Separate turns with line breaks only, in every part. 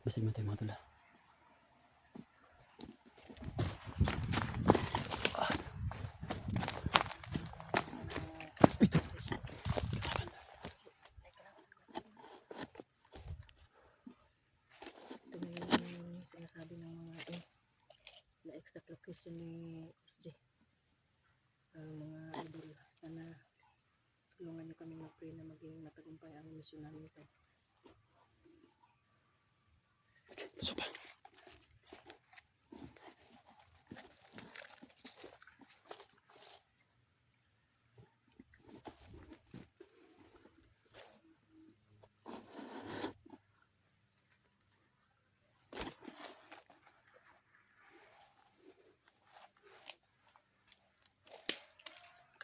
Basin mo tayo mga tula. Ito.
Ito yung sinasabi ng mga na extra location ni SJ. Mga idol, sana tulungan nyo kami mag-pray na maging matagumpay ang misyon namin ito.
Sopa.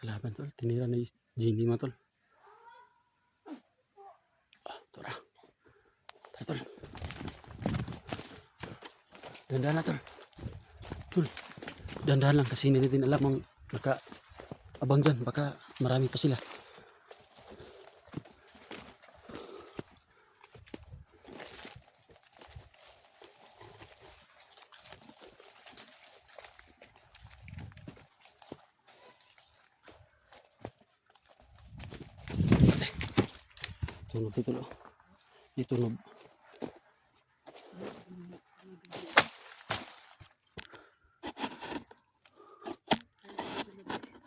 Kalaban tol, tinira na Jenny mo tol. Tora. Tayo tol. Dandahan na tol. Tol, dandahan lang kasi hindi natin alam ang naka-abang dyan. Baka marami pa sila. Tunog dito lo. May tunog.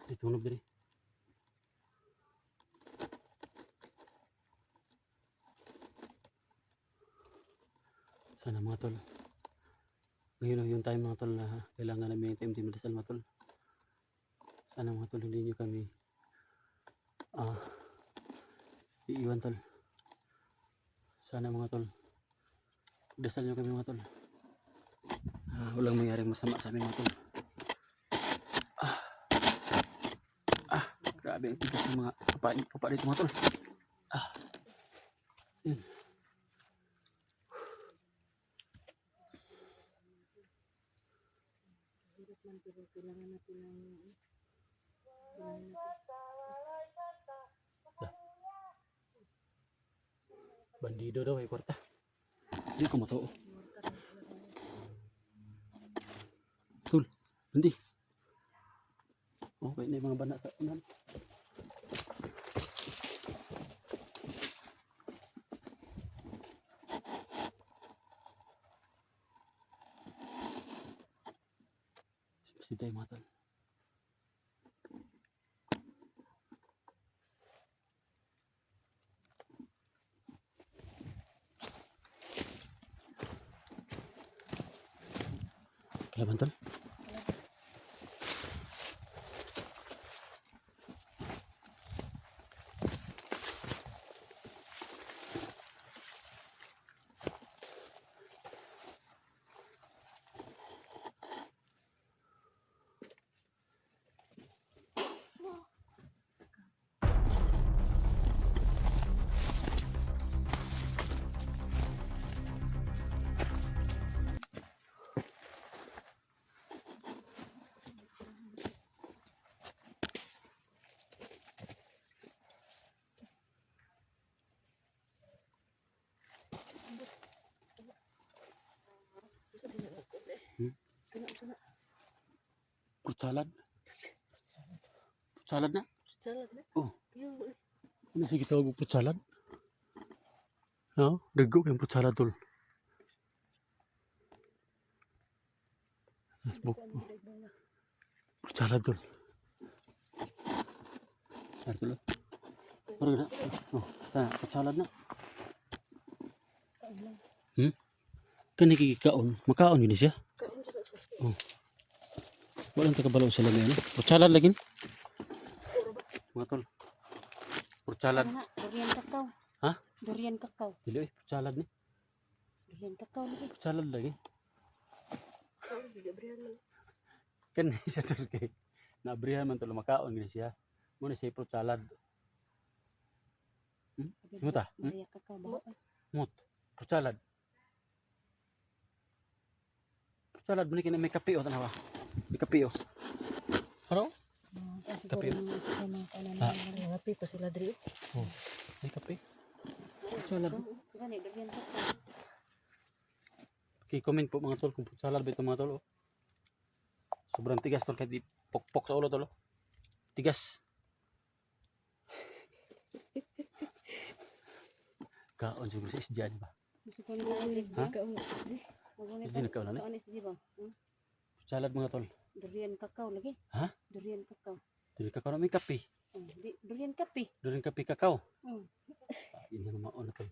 May tunog din. Sana mga tol. Ngayon yung time mga tol na kailangan namin ng TMT Madasal mga tol. Sana mga tol hindi nyo kami iiwan tol. Sana mga tol dasal nyo kami mga tol. Walang mangyaring masama sa amin mga tol. Grabe ang tigas ng mga papa dito mga tol. Yun.
Hirap man pero kailangan natin ng
Bandido daw ay kwarta. Hindi ko matoo. Tul, hindi. Okay na yung mga bana sa unan. Sintay mga tol. Kalaban tol. Fruit salad. Fruit salad na.
salad na.
Oh. Ano sige tawag fruit salad? No, dago kayong fruit salad tol. Facebook. Fruit salad tol. Ano tol? Parang na. Oh, sana fruit salad na. Kani kikaon, makaon yun siya. Oh. Walang takabalaw sa lamay ano. Fruit salad lagi. Mga tol. Fruit salad.
Durian kakao.
Ha?
Durian kakao.
Dili fruit salad ni.
Durian kakao lagi.
Fruit salad lagi.
Durian man.
Kani siya tol kay naabrihan man tol makaon gini siya. Muna siya fruit salad. Simuta?
Durian kakao ba?
Mut. Fruit salad. Fruit salad mo ni kina may kape o tanawa. May kape o. Ano? Kape.
Kape pa sila diri.
Oh. May kape. Fruit salad.
Gani durian kakao.
I-comment po mga tol kung fruit salad ba ito mga tol. Oh. Sobrang tigas tol kahit ipokpok sa ulo tol. Oh. Tigas. Kaon siguro sa isdya di ba? Ha? Hindi nagkaon na fruit salad mga tol.
Durian kakao lagi.
Ha?
Durian kakao.
Dili ka karon may kape.
Durian kape.
Dili kape kakao.
Mm.
Ini na maon na tol.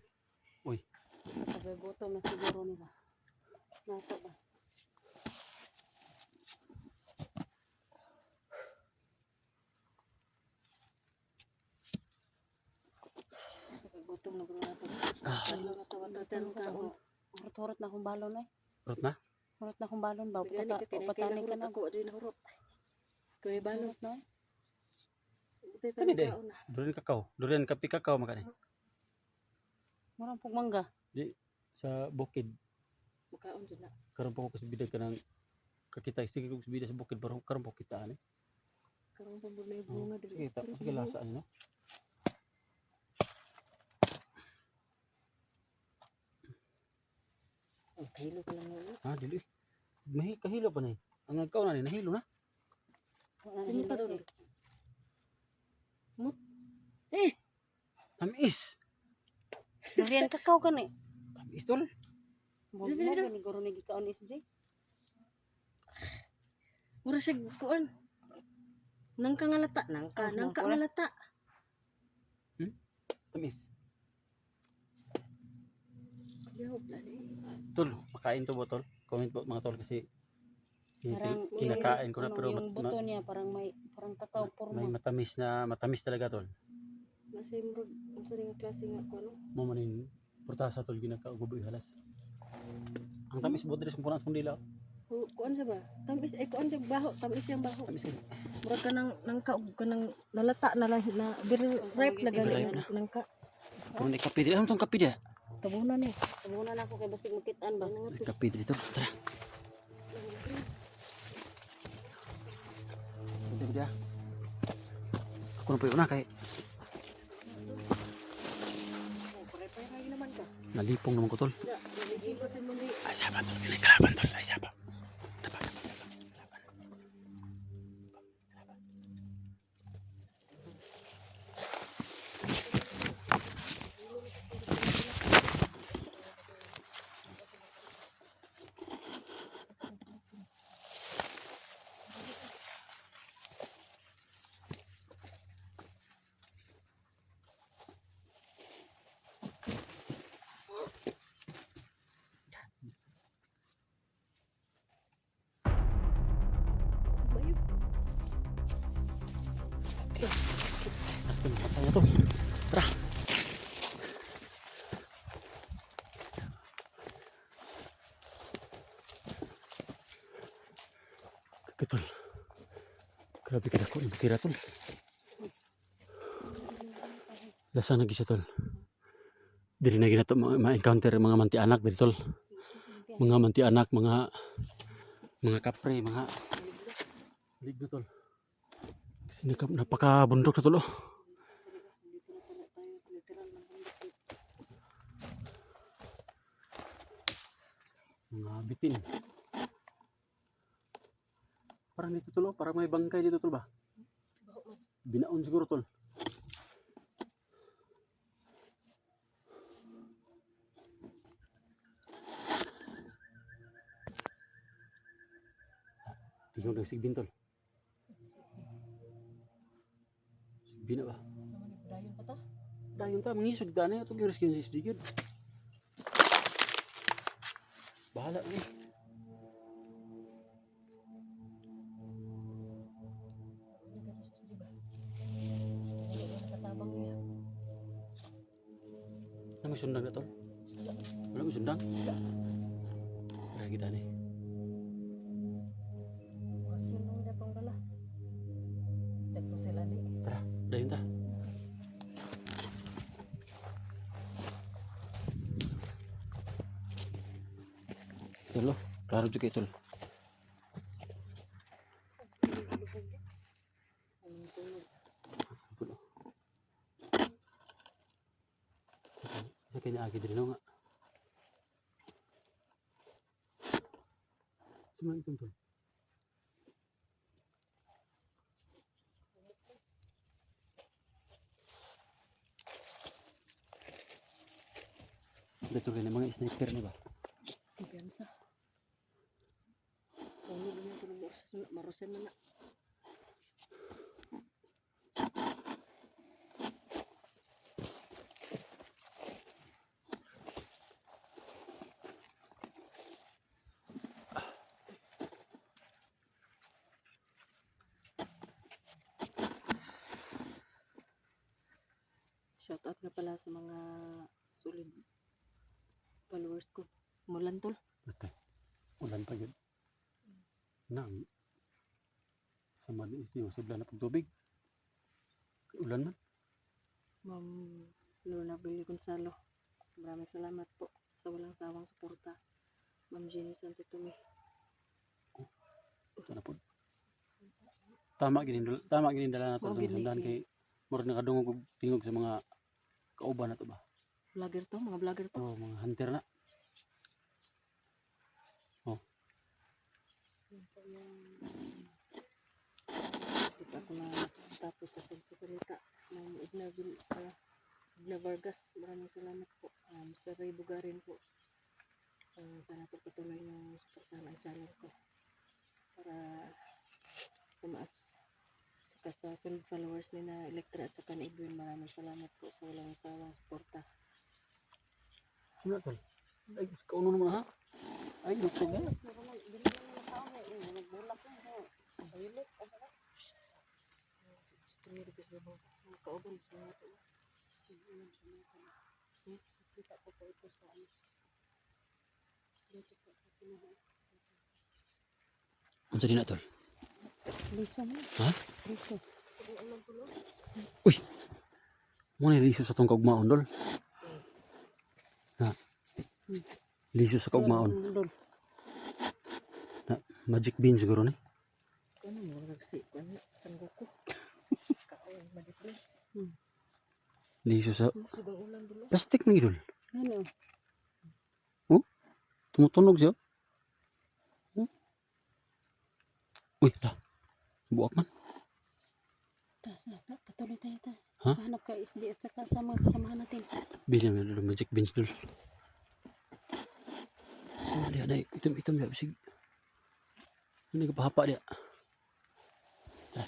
Uy,
Sabay boto na siguro nila. Nato ba? Sabay boto na guro nato. Ano na to watan kaon. Hurot-hurot na akong balon ay.
fruit na?
Hurot na akong balon ba? Patani ka na. Ako adin hurot. Kay balon na.
Kani day. Durian kakao. Durian kape kakao makani.
Murang pug mangga.
Di sa bukid
Makaon jud na.
karon pa ko kasi bidag kanang kakita sige ko bida sa bukid pero karon pa kita ani.
Karong pambul na bunga diri.
Sige ta sige lasa ano.
Ang kahilo pa lang yun.
Ha dili. Mahi kahilo pa ni. Ang agkaw na ni nahilo na.
Simuta doon.
Tamis.
Durian kakao kan eh.
Tamis tol.
Mo ni guro ni gikaon SJ. Mura siya kuan. Nangka nga lata, nangka nga lata.
Tamis.
Yaw blani.
Tol, makain to ba tol? Comment po mga tol kasi
Parang
kinakain ko na pero
yung buto niya parang parang kakao
may
porma.
matamis talaga tol.
Nasa imrog, unsa nga klase nga ko ano?
Mo manin purtasa tol ginakaugob halas. Ang tamis mo diri sa punas kung dila.
Kuan sa ba? Tamis ay kuan sa baho, tamis yang baho.
Tamis.
Murag nangka kanang lalata na very ripe na gali nangka.
Kung ni kape dili, ano tong kape dia?
Tabunan ni. Tabunan ako kay basig makitaan ba.
May kape dili tol. Tara. Hindi dia. Ako na po yun na kay
Pare-pare lagi naman ka.
nalipong naman ko tol.
Hindi ko sa mundi.
Ay sabat tol, ini kalaban tol, ay sabat. Dapat. Patay na to. Tara. Tol. Grabe ka dako yung bukira tol. Lasa na gisa tol. Dili na ginato ma-encounter mga manti-anak diri tol. Mga manti-anak, mga kapre, mga ligdo tol. Kasi napaka-bundok na tol oh. Mga bitin. Parang dito tol oh, parang may bangkay dito tol ba? Binaon siguro tol. Tingnan ng sigbin tol. Sigbin na ba?
Dayon pa ta?
Dayon ta, mangisog dana ito giris kyung sisdigid. Bahala na eh. Ano may sundang na tol? Wala may sundang? Kaya kita na eh.
Masinong na tong dala. Dagpo sila ni.
Tara, dayon ta. Tol oh, klaro juga tol. Sa kanya agi diri no nga. Cuma itu tol. Betul ini mga sniper ni ba?
Kumpiyansa. Ulo ba niya tulog marusin na na. Shout out na pala sa mga solid followers ko. Mulan tol.
Betul. Ulan pa yun. Nang sama ni istri sebelah na tubig. Ulan man.
Ma'am Lorna Billy Gonzalo. Maraming salamat po sa walang sawang suporta. Ma'am Jenny Santutumi.
Sana po. Tama gini dala nato
Oo,
sa
gini,
sandahan
gini.
kay murag nakadungog og tingog sa mga kauban nato ba.
Vlogger to, mga vlogger to.
Oh, mga hunter na.
Hindi pa ako na tapos sa pagsasalita ng Edna Vargas. Maraming salamat po. Mr. Ray Bugarin po. Sana po patuloy nyo supportahan ang channel ko para tumaas. Saka sa solid followers ni na Electra at saka ni Edwin, maraming salamat po sa walang sawang suporta.
Sino tol? Ay, kauno naman ha. Ay, nutog na.
Kauban sa mga ito. Kita ko po ito sa ano. Dito po sa pinuha.
Unsa din na tol?
Liso mo.
Ha?
Liso. Sige, alam ko lo.
Uy. Mo ni liso sa tong kaugmaon dol. Ha. Liso sa kaugmaon. Na magic bean siguro ni.
Ano mo nagsi ano sangguko. Kaon madipres.
Liso sa
Sugang ulan dulo.
plastic man gidol.
Ano?
Tumutunog siya. Uy, la. Buwak man.
Patuloy tayo ta.
Ha?
Hanap ka SD at saka sa mga kasamahan natin.
Bilang na dol magic beans dol. Oh, dia naik item dia bisig. Ini kepahapa dia. Dah.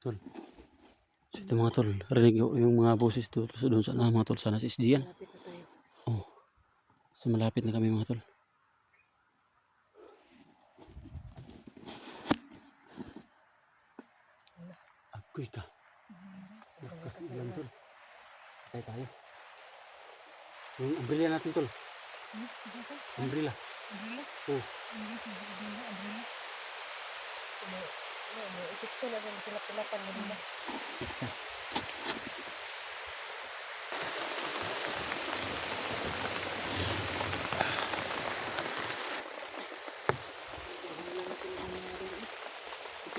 Tol. So, ito mga tol, rinig yung mga boses to doon sa mga tol, sana si SG yan.
Malapit na tayo.
Oh. So malapit na kami mga tol. Agoy ka. Lakas ng ulan tol. Tayo. Yung umbrella natin tol. Umbrella. Oh.
Ikit ko lang yung pilap-pilapan mo nila.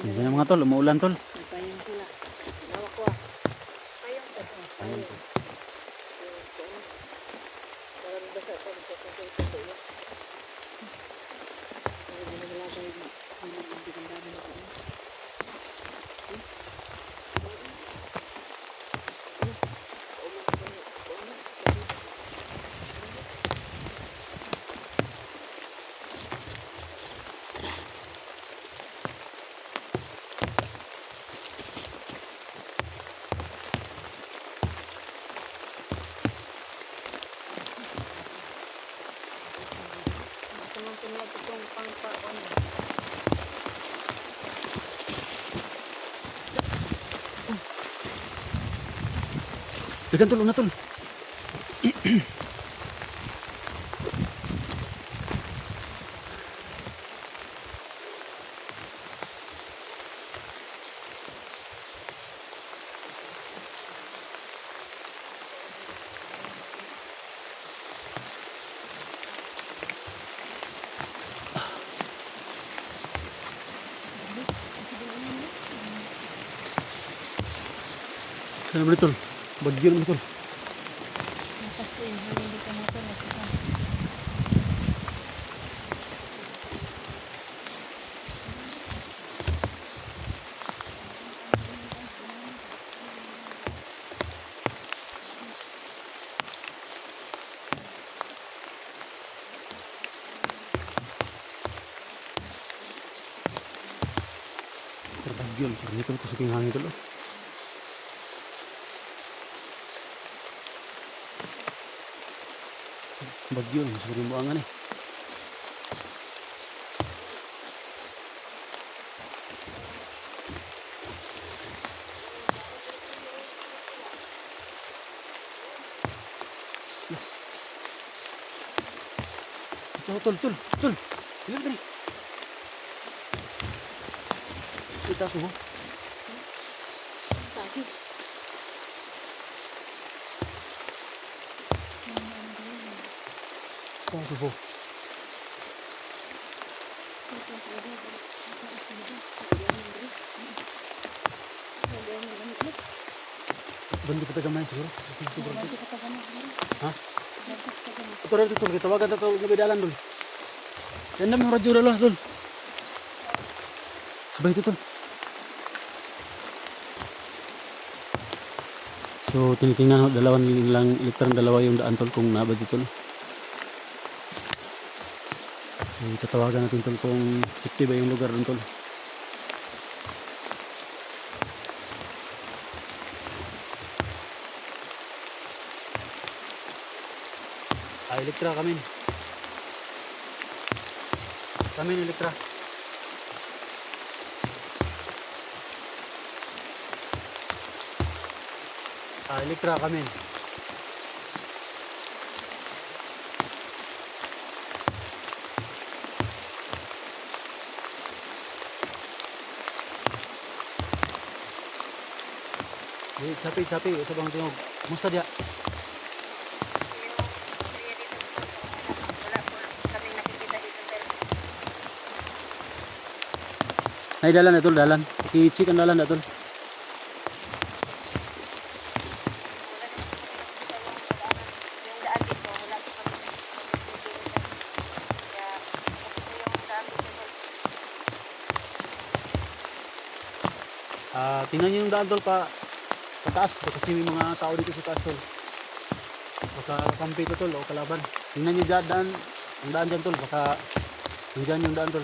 Minsan na mga tol, umuulan tol.
May payong sila. Bawa ko ah. Payong ko.
Payong ko.
Parang basa ko. Ito yun. Parang ginagalaga yung hindi kang dami na kami. Itong pangpaon.
Dekan tol, una tol. Sana naman tol. Bagyo naman tol.
Nakas ko yung hangin dito mo ito.
Bagyo. Karami tol. Kusuking hangin tol. Bagyo. Masuk rin buangan eh. Tol. Lihat tadi. Kita semua.
Lagi.
Kita semua. Bantu kita gamay siguro. Hah? Ito rin tol. Kita wagan tol gabidalan dul. Yan na mga radyo dala dul. Sabay ito tol. So tinitingnan ho dalawan lang literan dalawa yung daan tol kung nabad dito tol. So tatawagan natin tol kung safety ba yung lugar dun tol. Elektra kami. Kami Elektra. Elektra kami. Capi, sa bang tingog. Musta dia? Ay dalan na tol, dalan. Iki-check ang dalan na tol. Tingnan niyo yung daan tol pa taas kasi may mga tao dito sa taas tol. Baka kampi to tol o kalaban. Tingnan niyo dyan, ang daan dyan tol, baka nandiyan yung daan tol.